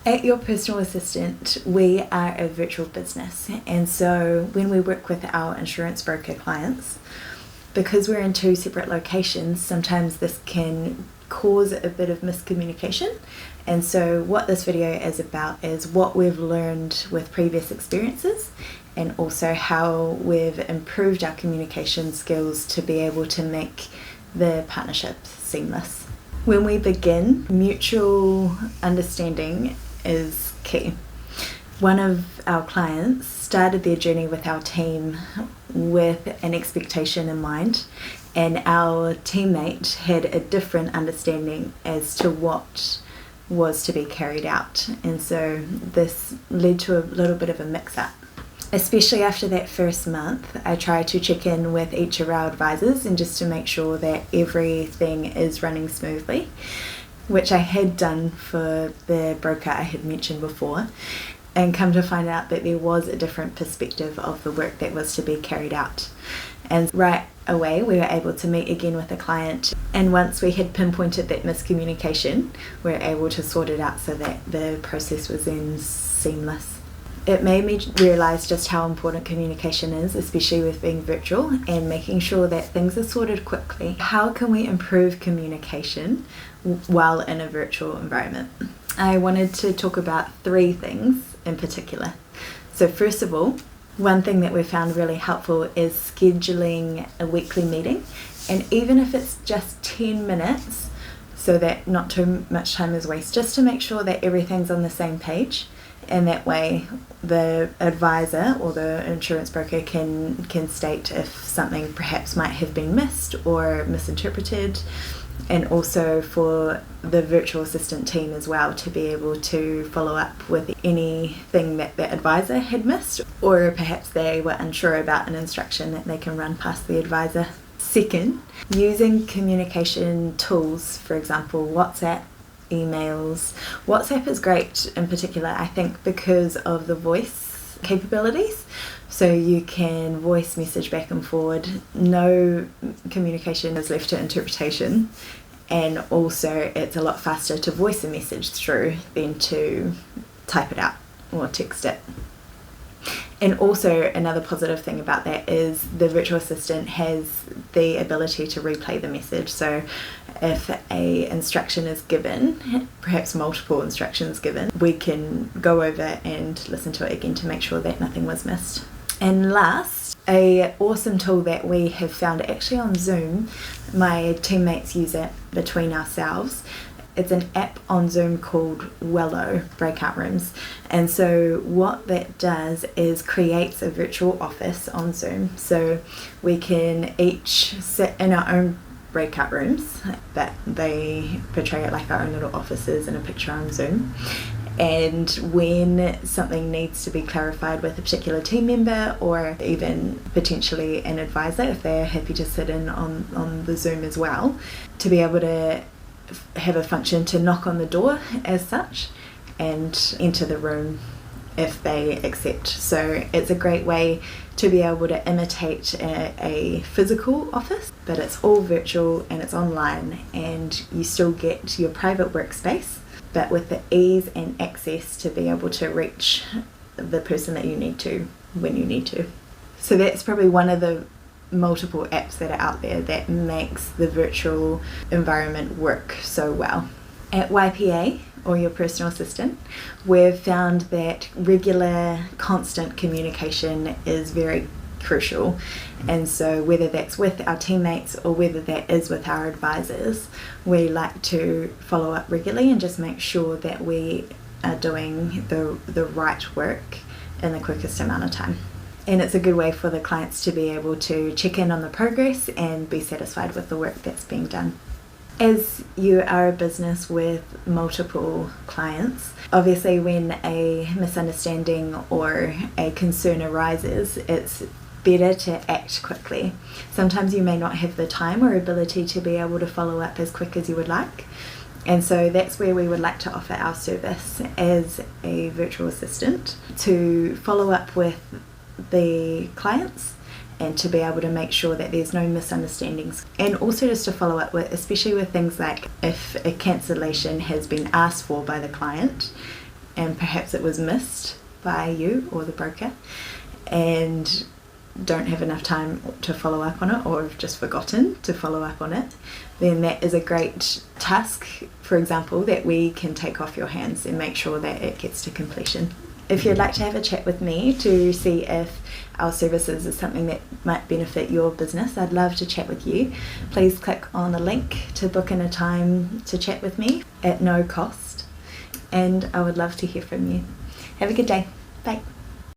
At Your Personal Assistant, we are a virtual business, and so when we work with our insurance broker clients, because we're in two separate locations, sometimes this can cause a bit of miscommunication. And so what this video is about is what we've learned with previous experiences, and also how we've improved our communication skills to be able to make the partnership seamless. When we begin, mutual understanding is key. One of our clients started their journey with our team with an expectation in mind, and our teammate had a different understanding as to what was to be carried out, and so this led to a little bit of a mix-up. Especially after that first month, I try to check in with each of our advisors and just to make sure that everything is running smoothly, which I had done for the broker I had mentioned before, and come to find out that there was a different perspective of the work that was to be carried out. And right away we were able to meet again with the client, and once we had pinpointed that miscommunication, we were able to sort it out so that the process was then seamless. It made me realise just how important communication is, especially with being virtual, and making sure that things are sorted quickly. How can we improve communication while in a virtual environment? I wanted to talk about three things in particular. So first of all, one thing that we found really helpful is scheduling a weekly meeting, and even if it's just 10 minutes, so that not too much time is wasted, just to make sure that everything's on the same page. And that way the advisor or the insurance broker can state if something perhaps might have been missed or misinterpreted, and also for the virtual assistant team as well to be able to follow up with anything that the advisor had missed, or perhaps they were unsure about an instruction that they can run past the advisor. Second, using communication tools, for example WhatsApp, emails. WhatsApp is great in particular, I think, because of the voice capabilities. So you can voice message back and forward. No communication is left to interpretation. And also it's a lot faster to voice a message through than to type it out or text it. And also another positive thing about that is the virtual assistant has the ability to replay the message. So if a instruction is given, perhaps multiple instructions given, we can go over and listen to it again to make sure that nothing was missed. And last, an awesome tool that we have found actually on Zoom, my teammates use it between ourselves. It's an app on Zoom called Welo Breakout Rooms, and so what that does is creates a virtual office on Zoom, so we can each sit in our own breakout rooms, that they portray it like our own little offices in a picture on Zoom. And when something needs to be clarified with a particular team member, or even potentially an advisor if they're happy to sit in on the Zoom as well, to be able to have a function to knock on the door as such and enter the room if they accept. So it's a great way to be able to imitate a physical office, but it's all virtual and it's online, and you still get your private workspace, but with the ease and access to be able to reach the person that you need to when you need to. So that's probably one of the multiple apps that are out there that makes the virtual environment work so well. At YPA, or Your Personal Assistant, we've found that regular, constant communication is very crucial, and so whether that's with our teammates or whether that is with our advisors, we like to follow up regularly and just make sure that we are doing the right work in the quickest amount of time. And it's a good way for the clients to be able to check in on the progress and be satisfied with the work that's being done. As you are a business with multiple clients, obviously when a misunderstanding or a concern arises, it's better to act quickly. Sometimes you may not have the time or ability to be able to follow up as quick as you would like. And so that's where we would like to offer our service as a virtual assistant, to follow up with the clients and to be able to make sure that there's no misunderstandings, and also just to follow up with, especially with things like if a cancellation has been asked for by the client, and perhaps it was missed by you or the broker and don't have enough time to follow up on it, or have just forgotten to follow up on it, then that is a great task, for example, that we can take off your hands and make sure that it gets to completion. If you'd like to have a chat with me to see if our services is something that might benefit your business, I'd love to chat with you. Please click on the link to book in a time to chat with me at no cost, and I would love to hear from you. Have a good day. Bye.